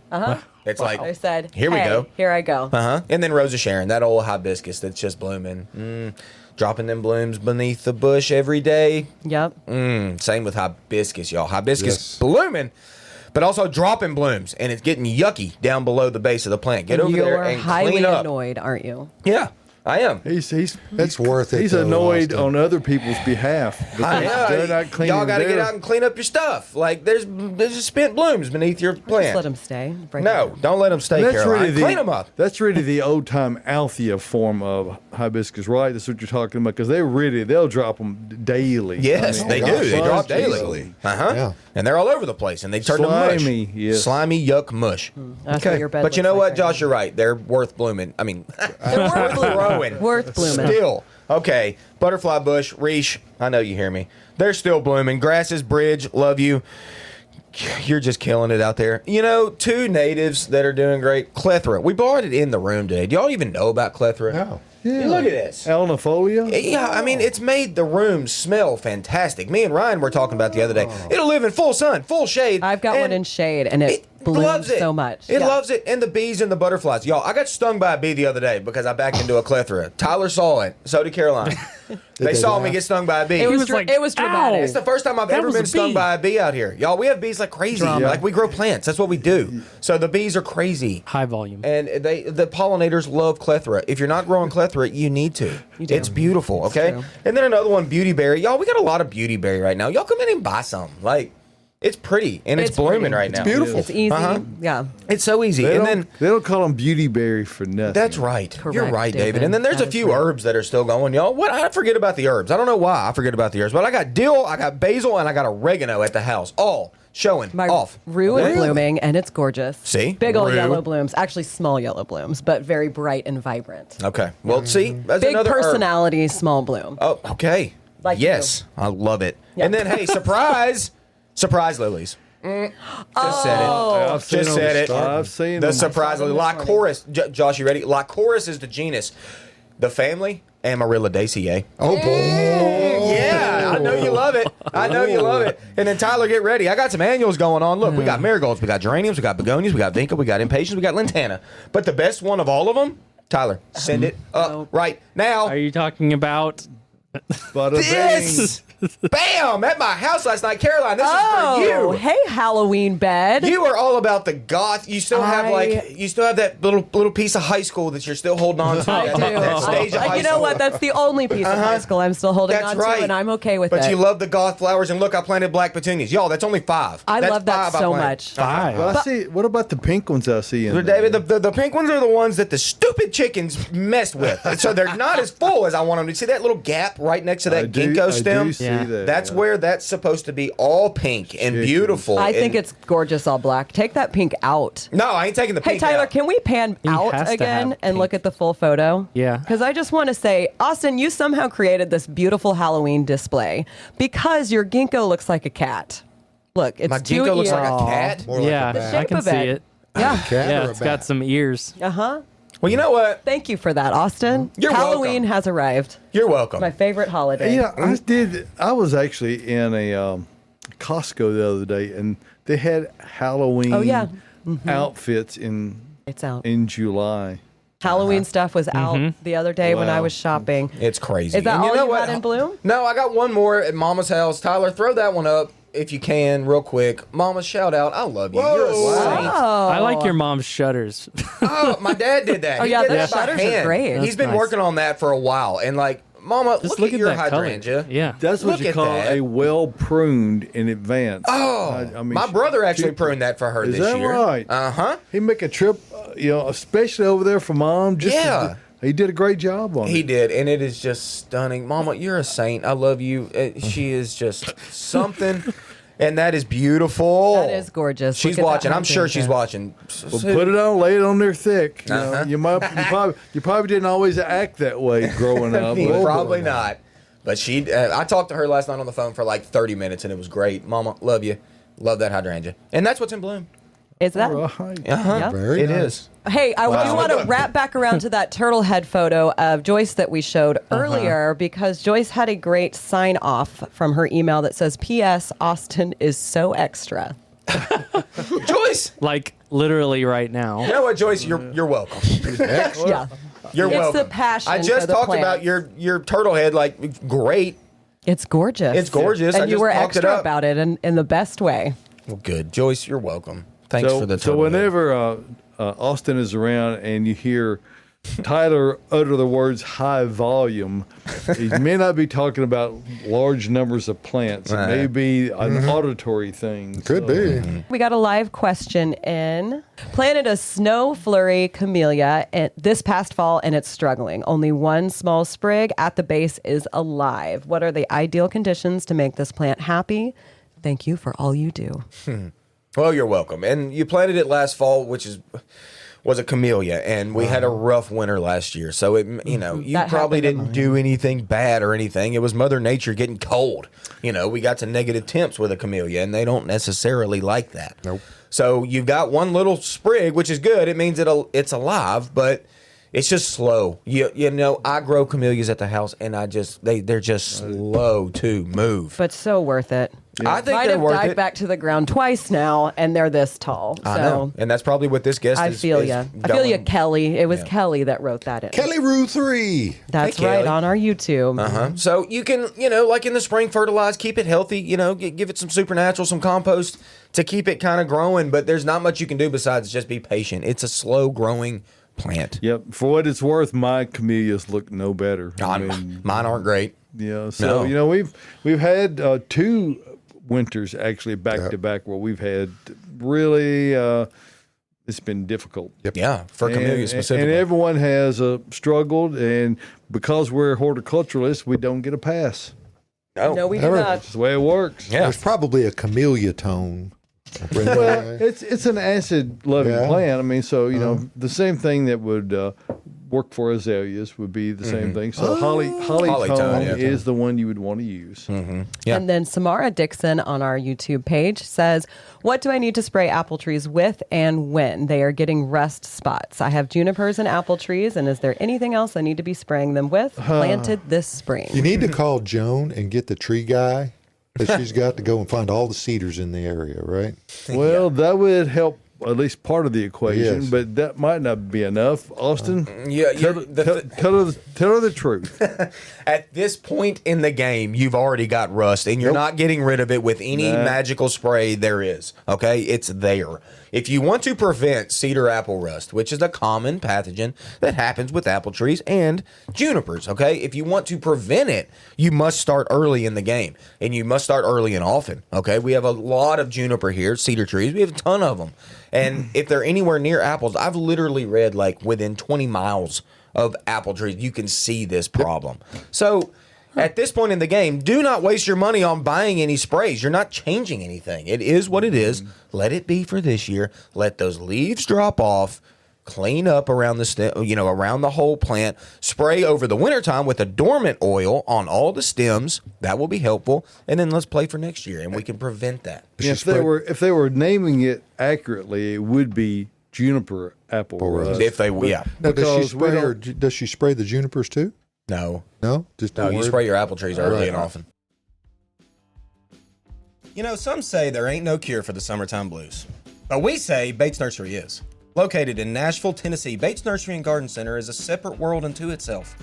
It's They like, said, Here we "Hey, go." Here I go. And then Rosa Sharon, that old hibiscus that's just blooming. Dropping them blooms beneath the bush every day. Yep. Same with hibiscus, y'all. Hibiscus Yes. blooming, but also dropping blooms, and it's getting yucky down below the base of the plant. Get over You're there and highly clean up. annoyed, aren't you? Yeah, I am. That's worth it, He's though, annoyed Austin. on other people's behalf. I because they're know. not cleaning Y'all got to get theirs. out and clean up your stuff. Like there's just spent blooms beneath your Just plant. let them stay. Break No, it. don't let them stay, That's Caroline. really Clean them up. That's really the old time Althea form of hibiscus, right? That's what you're talking about because they'll drop them daily. Yes, I mean, they gosh, do. They yes, drop daily. easily. Yeah. And they're all over the place, and they turn to Slimy, mush. yes. Slimy, yuck, mush. That's what your bed But you looks know like what, right Josh? now. You're right. They're worth blooming. I mean, They're worth blooming. growing. Worth blooming. Still. Okay. Butterfly bush, reish. I know you hear me. They're still blooming. Grasses, bridge, love you. You're just killing it out there. You know, two natives that are doing great. Clethra. We brought it in the room today. Do y'all even know about Clethra? No. Yeah. Look at this. Alnifolia? Yeah, I mean, it's made the room smell fantastic. Me and Ryan were talking about the other day. It'll live in full sun, full shade. I've got and one in shade, and it blooms loves it so much. It Yeah. loves it, and the bees and the butterflies. Y'all, I got stung by a bee the other day because I backed into a Clethra. Tyler saw it. So did Caroline. They they saw me laugh? get stung by a bee. It was, was like, it was dramatic. "Ow." It's the first time I've That ever was a been stung bee. by a bee out here. Y'all, we have bees like crazy. Drama. Like we grow plants. That's what we do. So the bees are crazy. High volume. And the pollinators love Clethra. If you're not growing Clethra, you need to. You do. It's beautiful, okay? true. And then another one, beautyberry. Y'all, we got a lot of beautyberry right now. Y'all come in and buy some. Like, it's pretty and it's blooming pretty. right now. beautiful. It's easy. Yeah. It's so easy. They And don't, then they don't call them beautyberry for nothing. that's right. You're Correct, right, David. David. And then there's That a is few right. herbs that are still going, y'all. What I forget about the herbs. I don't know why I forget about the herbs, but I got dill, I got basil, and I got oregano at the house. All showing My off. rue is Really? blooming, and it's gorgeous. See? Big old Rue. yellow blooms. Actually, small yellow blooms, but very bright and vibrant. Okay. Well, see, that's Big another herb. personality, small bloom. Oh, okay. Like yes, I love it. Yeah. And then, hey, surprise lilies. Just said it. I've seen Just them. said it. I've seen The them. surprise lily. Lycoris. Josh, you ready? Lycoris is the genus. The family, Amaryllidaceae. Oh, boy. Yeah, I know you love it. I know you love it. And then Tyler, get ready. I got some annuals going on. Look, we got marigolds, we got geraniums, we got begonias, we got vinca, we got impatiens, we got lantana. But the best one of all of them, Tyler, send it up right now. Are you talking about Bada bing. This, bam, at my house last night, Caroline. This is Oh, for you. hey, Halloween bed. You are all about the goth. You still have I- you still have that little piece of high school that you're still holding on to. I that, do. that stage of high You know school. what? That's the only piece of high school I'm still holding That's on right. to, and I'm okay with But it. you love the goth flowers, and look, I planted black petunias. Y'all, that's only 5. I That's love that 5 I so planted. much. five? Well, I see. What about the pink ones I see in But there? David, the pink ones are the ones that the stupid chickens messed with. So they're not as full as I want them to. See that little gap right next to that ginkgo stem? I do see Yeah. that. That's where that's supposed to be all pink and Chickens. beautiful. I think and- it's gorgeous all black. Take that pink out. No, I ain't taking the Hey, pink Tyler, out. can we pan He has out to again have and pink. look at the full photo? Yeah. Because I just want to say, Austin, you somehow created this beautiful Halloween display because your ginkgo looks like a cat. Look, it's My 2 ginkgo looks ears. like a cat? More like Yeah, a bat. I can of see it. it. Yeah. Cat Yeah, or a it's got bat? some ears. Uh-huh. Well, you know what? Thank you for that, Austin. You're Halloween welcome. has arrived. You're welcome. My favorite holiday. Yeah, I was actually in a Costco the other day, and they had Halloween Oh, yeah. outfits in It's out. July. Halloween stuff was out the other day when I Wow. was shopping. It's crazy. Is that And all know you what? had in bloom? No, I got one more at Mama's house. Tyler, throw that one up if you can, real quick. Mama, shout out. I love you. You're a saint. Oh. I like your mom's shutters. Oh, my dad did that. Oh, He yeah, did the that by shutters are hand. great. He's That's been nice. working on that for a while, and like Mama, Just look at your that color. hydrangea. Yeah. That's what Look you at call that. a well pruned in advance. Oh, I mean, my brother actually pruned that for her Is this that year. right? Uh-huh. He make a trip, especially over there for Mom. Yeah. He did a great job on it. He did, and it is just stunning. Mama, you're a saint. I love you. She is just something, and that is beautiful. That is gorgeous. She's Look at watching. that I'm sure she's hydrangea. watching. Well, put it on, lay it on there thick. You, Uh-huh. know, you probably didn't always act that way growing up. but- Probably not. But I talked to her last night on the phone for like 30 minutes, and it was great. Mama, love you. Love that hydrangea. And that's what's in bloom. Is that? Right. Uh-huh. Yeah. Very It nice. is. Hey, I Wow. do want to wrap back around to that turtle head photo of Joyce that we showed earlier because Joyce had a great sign off from her email that says, P.S. Austin is so extra. Joyce! Like literally right now. You know what, Joyce? You're welcome. Yeah. You're It's welcome. the passion I just for the talked plants. about your turtle head, like, great. It's gorgeous. It's gorgeous. And I you just were talked it extra up. about it in the best way. Well, good. Joyce, you're welcome. Thanks for the So turtle head. whenever Austin is around and you hear Tyler utter the words high volume, he may not be talking about large numbers of plants. It may be an auditory thing. Could be. We got a live question in. Planted a snow flurry camellia this past fall and it's struggling. Only one small sprig at the base is alive. What are the ideal conditions to make this plant happy? Thank you for all you do. Well, you're welcome. And you planted it last fall, which was a camellia, and we had a rough winter last year. So you That probably happened. didn't do anything bad or anything. It was Mother Nature getting cold. We got to negative temps with a camellia, and they don't necessarily like that. Nope. So you've got one little sprig, which is good. It means it's alive, but it's just slow. I grow camellias at the house, and they're just slow to move. But so worth it. I think Might they're have worth died it. back to the ground twice now, and they're this tall. I know, and that's probably what this guest I is. feel is you. I feel you, going- Kelly. It was Yeah. Kelly that wrote that in. Kelly Rue 3. That's Hey, right, Kelly. on our YouTube. Uh-huh. So you can, like in the spring, fertilize, keep it healthy, give it some supernatural, some compost to keep it kind of growing. But there's not much you can do besides just be patient. It's a slow growing plant. Yep. For what it's worth, my camellias look no better. Mine aren't great. Yeah. So No. we've had 2 winters actually back to back where we've had really it's been difficult. Yeah, for camellias specifically. And everyone has struggled, and because we're horticulturalists, we don't get a pass. No, we do Never. not. That's the way it works. Yeah. There's probably a camellia tone. Well, it's an acid loving Yeah. plant. I mean, so the same thing that would work for azaleas would be the same thing. So holly Holly tone tone, yeah. is the one you would want to use. Yeah. And then Samara Dixon on our YouTube page says, what do I need to spray apple trees with and when? They are getting rust spots. I have junipers and apple trees, and is there anything else I need to be spraying them with? Planted this spring. You need to call Joan and get the tree guy that she's got to go and find all the cedars in the area, right? Well, that would help at least part of the equation, Yes. but that might not be enough. Austin, Yeah, tell her the truth. At this point in the game, you've already got rust, and you're not getting rid of it with any magical spray there is. Okay? It's there. If you want to prevent cedar apple rust, which is a common pathogen that happens with apple trees and junipers, okay? If you want to prevent it, you must start early in the game, and you must start early and often, okay? We have a lot of juniper here, cedar trees. We have a ton of them. And if they're anywhere near apples, I've literally read like within 20 miles of apple trees, you can see this problem. So at this point in the game, do not waste your money on buying any sprays. You're not changing anything. It is what it is. Let it be for this year. Let those leaves drop off. Clean up around the stem, around the whole plant. Spray over the wintertime with a dormant oil on all the stems. That will be helpful. And then let's play for next year, and we can prevent that. If they were naming it accurately, it would be juniper apple rust. If they, yeah. Now, Because we does she spray the junipers too? No. No? Just No, don't you worry. spray your apple trees early Right. and often. Some say there ain't no cure for the summertime blues. But we say Bates Nursery is. Located in Nashville, Tennessee, Bates Nursery and Garden Center is a separate world unto itself.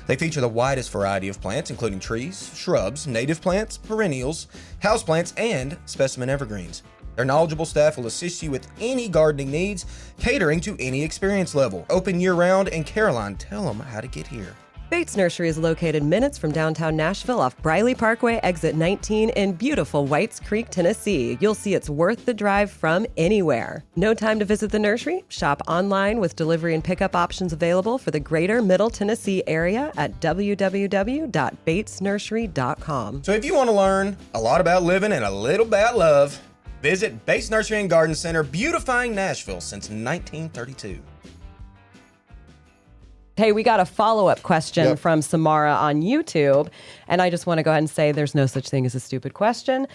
They feature the widest variety of plants, including trees, shrubs, native plants, perennials, houseplants, and specimen evergreens. Their knowledgeable staff will assist you with any gardening needs, catering to any experience level. Open year-round, and Caroline, tell them how to get here. Bates Nursery is located minutes from downtown Nashville off Briley Parkway, exit 19 in beautiful Whites Creek, Tennessee. You'll see it's worth the drive from anywhere. No time to visit the nursery? Shop online with delivery and pickup options available for the greater Middle Tennessee area at www.batesnursery.com. So if you want to learn a lot about living and a little about love, visit Bates Nursery and Garden Center, beautifying Nashville since 1932. Hey, we got a follow-up question from Samara on YouTube, and I just want to go ahead and say there's no such thing as a stupid question.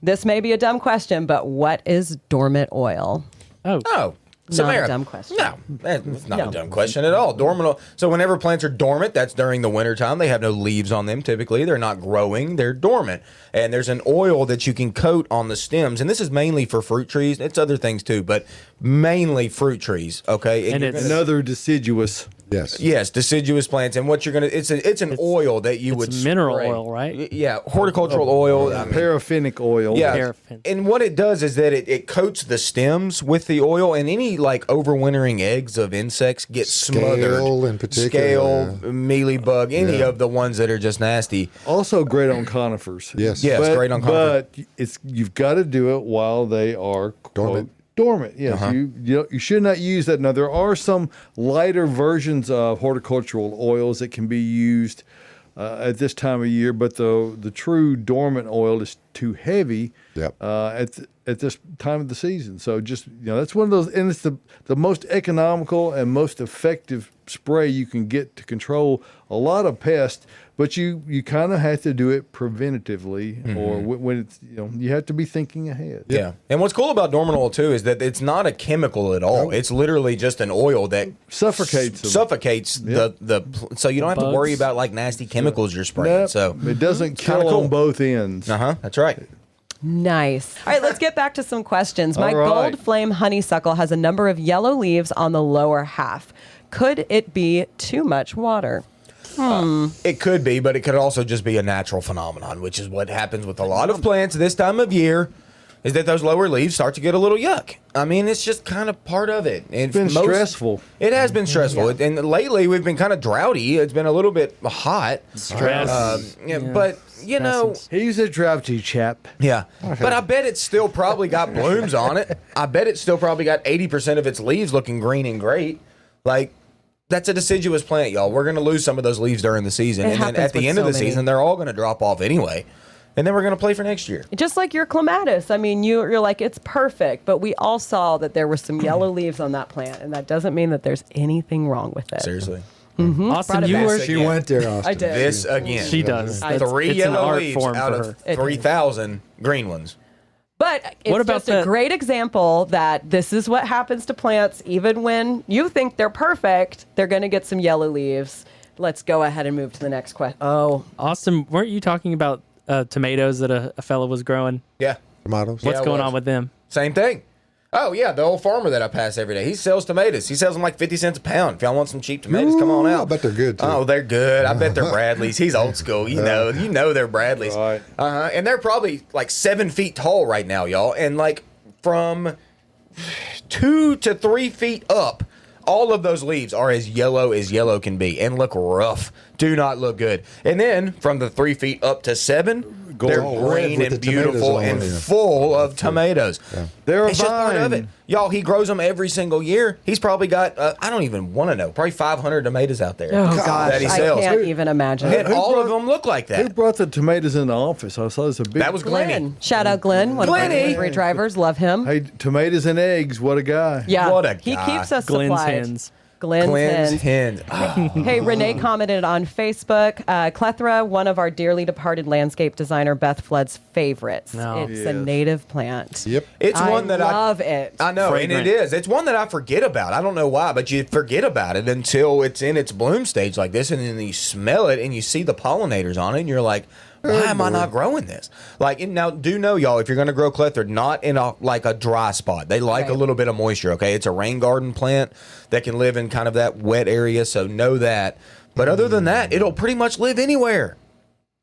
This may be a dumb question, but what is dormant oil? Oh. Not Samara. a dumb question. No, that's not a dumb question at all. Dormant oil. So whenever plants are dormant, that's during the wintertime. They have no leaves on them typically. They're not growing. They're dormant. And there's an oil that you can coat on the stems. And this is mainly for fruit trees. It's other things too, but mainly fruit trees. Okay. And it's Another deciduous. Yes, deciduous plants. And what you're gonna it's an oil that you would mineral spray. oil, right? Yeah, horticultural oil. I mean, Paraffinic oil. yeah, Paraffin. and what it does is that it coats the stems with the oil, and any like overwintering eggs of insects get smothered. Scale in particular. Scale, mealybug, any of the ones that are just nasty. Also great on conifers. Yes. Yes, great on conifers. But you've got to do it while they are Dormant. Dormant, yes. You should not use that. Now, there are some lighter versions of horticultural oils that can be used at this time of year, but the true dormant oil is too heavy at this time of the season. So just, that's one of those, and it's the most economical and most effective spray you can get to control a lot of pests, but you kind of have to do it preventatively, or when it's, you have to be thinking ahead. Yeah. And what's cool about dormant oil too is that it's not a chemical at all. It's literally just an oil that Suffocates them. the so you don't have to Bugs. worry about like nasty chemicals you're spraying. Nope, So it doesn't kinda kill cool. on both ends. that's right. Nice. All right, let's get back to some questions. My All right. gold flame honeysuckle has a number of yellow leaves on the lower half. Could it be too much water? It could be, but it could also just be a natural phenomenon, which is what happens with a lot of plants this time of year, is that those lower leaves start to get a little yuck. I mean, it's just kind of part of it. It's been stressful. It has been stressful. And lately we've been kind of droughty. It's been a little bit hot. Stress. But, He's a drowsy chap. yeah. But I bet it's still probably got blooms on it. I bet it's still probably got 80% of its leaves looking green and great. Like, that's a deciduous plant, y'all. We're going to lose some of those leaves during the season. It And then happens at the with end of so the many. season, they're all going to drop off anyway. And then we're going to play for next year. Just like your clematis. I mean, you're like, it's perfect, but we all saw that there were some yellow leaves on that plant, and that doesn't mean that there's anything wrong with it. Seriously. Austin, Brought it you back. were. She went there, Austin. I did. This again. She does. That's- 3 it's an yellow art leaves form out for of her. 3,000 green ones. But it's What about just a the- great example that this is what happens to plants. Even when you think they're perfect, they're going to get some yellow leaves. Let's go ahead and move to the next question. Oh, Austin, weren't you talking about tomatoes that a fellow was growing? Yeah. Tomatoes. What's it going was. on with them? Same thing. Oh, yeah. The old farmer that I pass every day. He sells tomatoes. He sells them like 50 cents a pound. If y'all want some cheap tomatoes, come on out. I bet they're good, too. Oh, they're good. I bet they're Bradleys. He's old school. You know they're Bradleys. Right. And they're probably like 7 feet tall right now, y'all. And like from 2 to 3 feet up, all of those leaves are as yellow can be and look rough. Do not look good. And then from the 3 feet up to 7, they're all red green with and the tomatoes beautiful on and it. full of tomatoes. They're It's just part of it. vine. Y'all, he grows them every single year. He's probably got, I don't even want to know, probably 500 tomatoes out there oh gosh, that he I sells. can't even imagine. And Who all of brought- them look like Who that. brought the tomatoes in the office? I saw this a big. That was Glenny. Glenn. Shout out Glenn, one of our Glenny. delivery drivers. Love him. Hey, tomatoes and eggs. What a guy. Yeah, What a he guy. keeps us Glenn's supplied. hens. Glenn's hens. hens. Oh, Hey, Renee commented on Facebook. Clethra, one of our dearly departed landscape designer Beth Flood's favorites. No. It's a native plant. Yep. it's one that I love it. I know, Fragrant. and it is. It's one that I forget about. I don't know why, but you forget about it until it's in its bloom stage like this, and then you smell it and you see the pollinators on it, and you're like, why am I not growing this? Like, and now do know, y'all, if you're going to grow clethra, not in a dry spot. They like a Right. little bit of moisture. Okay, it's a rain garden plant that can live in kind of that wet area, so know that. But other than that, it'll pretty much live anywhere.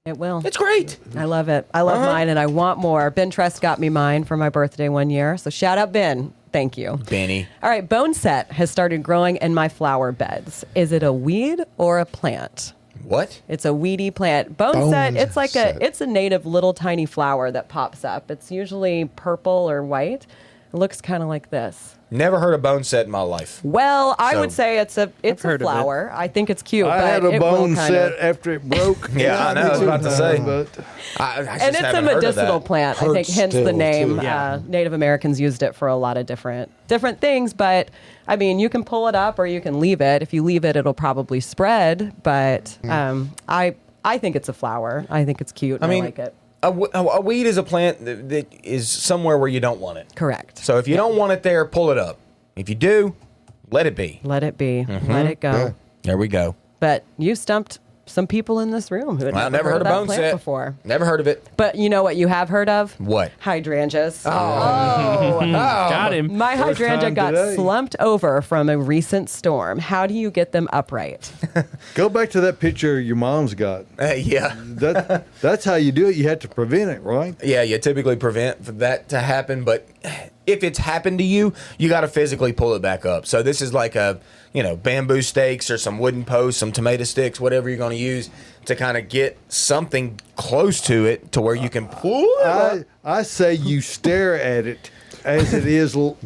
It will. It's great. I love it. I love mine, and I want more. Ben Trest got me mine for my birthday one year, so shout out Ben. Thank you. Benny. All right, bone set has started growing in my flower beds. Is it a weed or a plant? What? It's a weedy plant. Boneset, it's like Boneset. it's a native little tiny flower that pops up. It's usually purple or white. It looks kind of like this. Never heard of boneset in my life. Well, I So- would say it's a heard of it. flower. I think it's cute. I but had a it will bone kind set of, after it broke. Yeah, I know, I was about to say. But I just and it's a haven't heard of medicinal that. plant. I think Hurts hence the still, name. too. Yeah. Native Americans used it for a lot of different things. But I mean, you can pull it up or you can leave it. If you leave it, it'll probably spread. But I think it's a flower. I think it's cute. And I mean, like it. A weed is a plant that is somewhere where you don't want it. Correct. So if you don't want it there, pull it up. If you do, let it be. Let it be. Let it go. Yeah. There we go. But you stumped some people in this room who had Well, never heard of that plant boneset before. Never heard of it. But you know what you have heard of? What? Hydrangeas. Got him. My First hydrangea time got today. slumped over from a recent storm. How do you get them upright? go back to that picture your mom's got. Yeah. That's how you do it. You have to prevent it, right? Yeah, you typically prevent for that to happen, but if it's happened to you, you got to physically pull it back up. So this is like bamboo stakes or some wooden posts, some tomato sticks, whatever you're going to use to kind of get something close to it to where you can pull it up. I say you stare at it as it is lying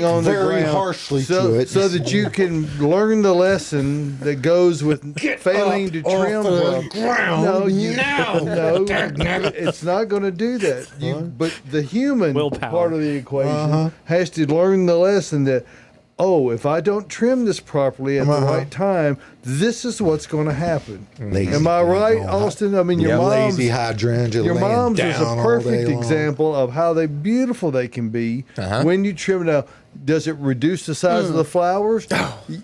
Speak on the very ground, harshly so, to it. so that you can learn the lesson that goes with failing to trim. the ground no, now. it's not going to do that. But the human Willpower. part of the equation has to learn the lesson that, if I don't trim this properly at the right time, this is what's going to happen. Lazy Am I right, going Austin? I mean, your Yeah, mom's Lazy hydrangea. your laying mom's is a down all day perfect long. example of how beautiful they can be when you trim it out. Does it reduce the size of the flowers?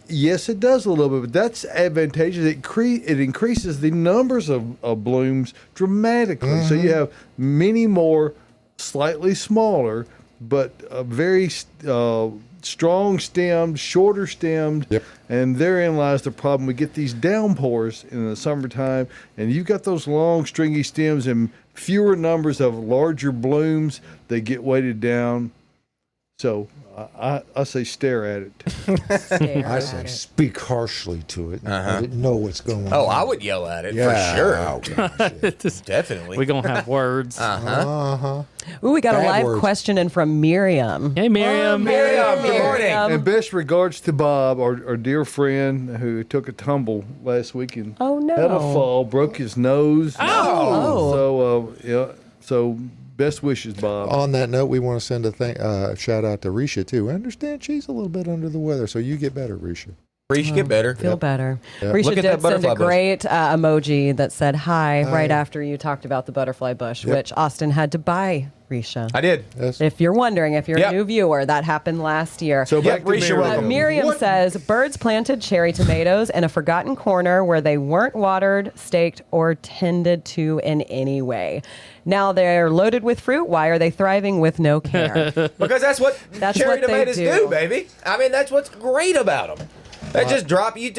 Yes, it does a little bit, but that's advantageous. It increases the numbers of blooms dramatically. So you have many more, slightly smaller, but very strong stemmed, shorter stemmed. Yep. And therein lies the problem. We get these downpours in the summertime, and you've got those long, stringy stems and fewer numbers of larger blooms. They get weighted down. So I say stare at it. I say speak harshly to it. I didn't know what's going on. Oh, I would yell at it Yeah. for sure. Oh, gosh, Definitely. We're going to have words. Ooh, we got a Bad live words. question in from Miriam. Hey, Miriam. Miriam, good morning. And best regards to Bob, our dear friend who took a tumble last weekend. Oh, no. Had a fall, broke his nose. Oh. So best wishes, Bob. On that note, we want to send a shout out to Risha too. I understand she's a little bit under the weather, so you get better, Risha. Risha, get better. Feel better. Yep. Risha Look at did that send butterfly a bush. great emoji that said hi right after you talked about the butterfly bush, which Austin had to buy Risha. I did. Yes. If you're wondering, if you're Yep. a new viewer, that happened last year. So back to Risha, Miriam. welcome. Miriam says birds planted cherry tomatoes in a forgotten corner where they weren't watered, staked, or tended to in any way. Now they're loaded with fruit. Why are they thriving with no care? Because that's what That's cherry what they tomatoes do. do, baby. I mean, that's what's great about them. They just drop. They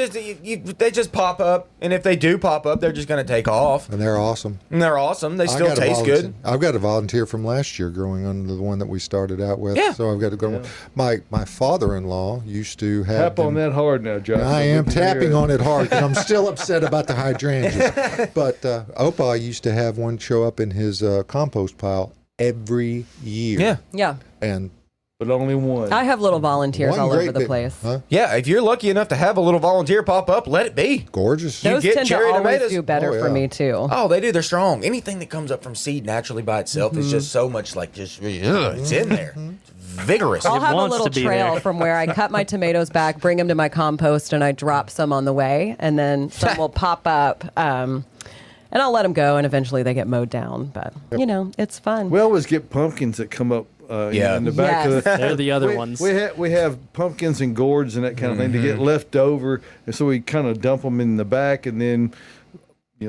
just pop up, and if they do pop up, they're just going to take off. And they're awesome. And they're awesome. They still I got a taste volunteer- good. I've got a volunteer from last year growing under the one that we started out with. Yeah. So I've got to go. My father-in-law used to have Tap on them- that hard now, Josh. I am tapping on it hard because I'm still upset about the hydrangeas. But Opa used to have one show up in his compost pile every year. Yeah. Yeah. And But only one. I have little volunteers one all over great the bit- place. Huh? Yeah, if you're lucky enough to have a little volunteer pop up, let it be. Gorgeous. You Those get tend to cherry always tomatoes? do better Oh, for yeah. me, too. Oh, they do. They're strong. Anything that comes up from seed naturally by itself is just so much like it's in there. It's vigorous. I'll have a wants little to be trail there. from where I cut my tomatoes back, bring them to my compost, and I drop some on the way, and then some will pop up. And I'll let them go, and eventually they get mowed down. But, it's fun. We always get pumpkins that come up Yeah. in the back of the. They're the other we, ones. We have pumpkins and gourds and that kind of thing to get left over, and so we kind of dump them in the back, and then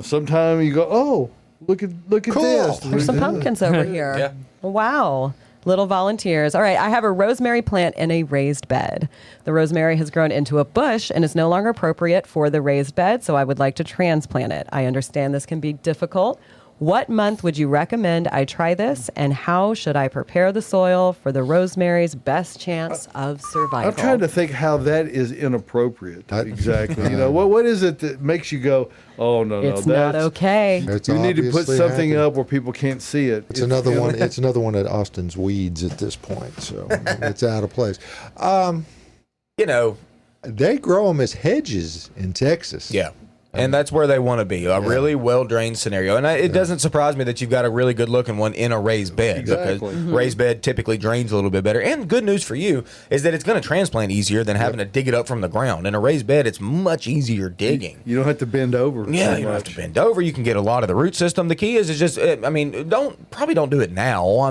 sometime you go, oh, look at Cool. this. There's some pumpkins over here. Yeah. Wow. Little volunteers. All right, I have a rosemary plant in a raised bed. The rosemary has grown into a bush and is no longer appropriate for the raised bed, so I would like to transplant it. I understand this can be difficult. What month would you recommend I try this, and how should I prepare the soil for the rosemary's best chance of survival? I'm trying to think how that is inappropriate. Exactly. What is it that makes you go, oh, no, It's not okay. It's You need to put obviously something happening. up where people can't see it. It's another one. It's another one at Austin's weeds at this point, so it's out of place. They grow them as hedges in Texas. Yeah. And that's where they want to be, a really well-drained scenario. And it doesn't surprise me that you've got a really good-looking one in a raised bed. Exactly. Because raised bed typically drains a little bit better. And good news for you is that it's going to transplant easier than having to dig it up from the ground. In a raised bed, it's much easier digging. You don't have to bend over. Yeah, so you don't have much. to bend over. You can get a lot of the root system. The key is just, don't do it now.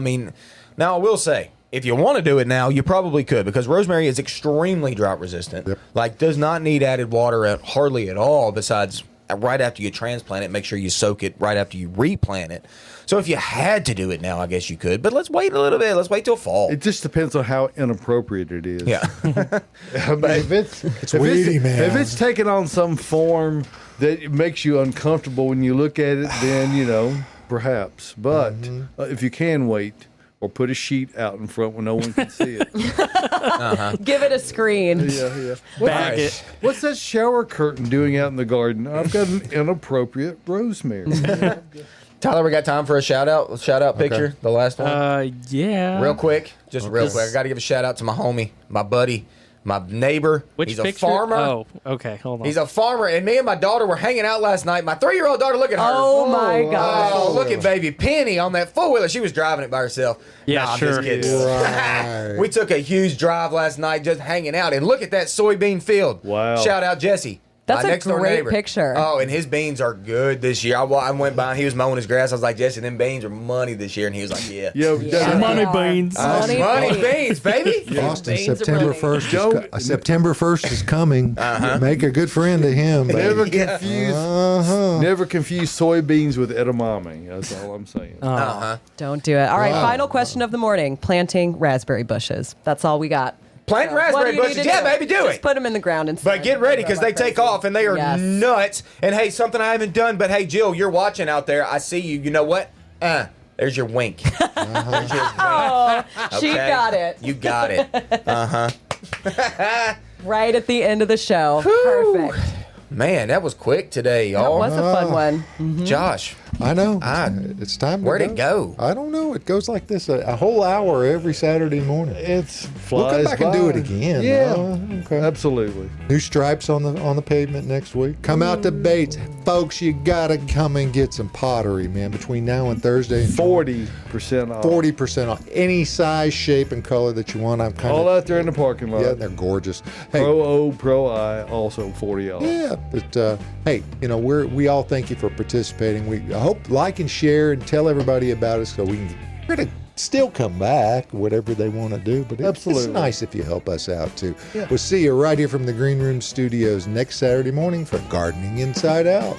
Now I will say, if you want to do it now, you probably could, because rosemary is extremely drought resistant. Yep. Like, does not need added water hardly at all, besides right after you transplant it. Make sure you soak it right after you replant it. So if you had to do it now, I guess you could. But let's wait a little bit. Let's wait till fall. It just depends on how inappropriate it is. Yeah. I mean, it's weedy, man. If it's taken on some form that makes you uncomfortable when you look at it, then, perhaps. But if you can wait, or put a sheet out in front where no one can see it. Give it a screen. Yeah. Bag it. What's that shower curtain doing out in the garden? I've got an inappropriate rosemary. Tyler, we got time for a shout-out picture, the last one? Yeah. Real quick. Just real quick. I got to give a shout-out to my homie, my buddy, my neighbor. Which He's picture? a farmer. Oh, okay. Hold on. He's a farmer, and me and my daughter were hanging out last night. My 3-year-old daughter, look at her. Oh, my gosh. Oh, look at baby Penny on that four-wheeler. She was driving it by herself. Yeah, I'm sure. just kidding. Right. We took a huge drive last night just hanging out, and look at that soybean field. Wow. Shout out Jesse. That's my a next door great neighbor. picture. Oh, and his beans are good this year. I went by and he was mowing his grass. I was like, Jesse, them beans are money this year. And he was like, yeah. Yeah, Money they are. beans. Money beans, baby. Austin, Beans of September money. 1st. September 1st is coming. Make a good friend to him. Baby. Never confuse soybeans with edamame. That's all I'm saying. Don't do it. All right, final question of the morning. Planting raspberry bushes. That's all we got. Planting What do raspberry you need bushes. to Yeah, do? baby, do Just it. put them in the ground and But get ready, because they take off and they are nuts. And hey, something I haven't done, but hey, Jill, you're watching out there. I see you. You know what? There's your wink. There's your wink. Oh, she Okay? got it. You got it. Right at the end of the show. Perfect. Man, that was quick today, That y'all. was a fun one. Josh, I know. Ah, It's time to where'd it go? I don't know. It goes like this a whole hour every Saturday morning. It's We'll come flies back and do it by. again. Yeah, Okay. absolutely. New stripes on the pavement next week. Come out to Bates, folks. You gotta come and get some pottery, man. Between now and Thursday, and 40% off. 40% off any size, shape, and color that you want. I'm kind All of out there in the parking lot. yeah, they're gorgeous. Hey, Pro O, Pro I, also 40 off. yeah, but hey, we all thank you for participating. We hope like and share and tell everybody about us so we're gonna still come back, whatever they want to do. But it's Absolutely. nice if you help us out too. We'll see you right here from the Green Room Studios next Saturday morning for Gardening Inside Out.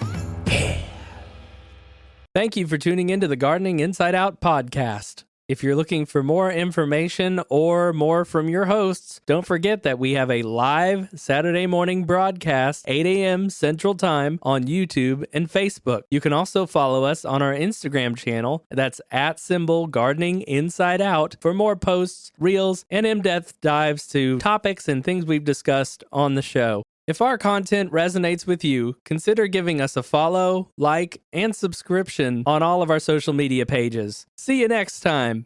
Thank you for tuning into the Gardening Inside Out podcast. If you're looking for more information or more from your hosts, don't forget that we have a live Saturday morning broadcast, 8 a.m. Central Time on YouTube and Facebook. You can also follow us on our Instagram channel. That's @Gardening Inside Out for more posts, reels, and in-depth dives to topics and things we've discussed on the show. If our content resonates with you, consider giving us a follow, like, and subscription on all of our social media pages. See you next time.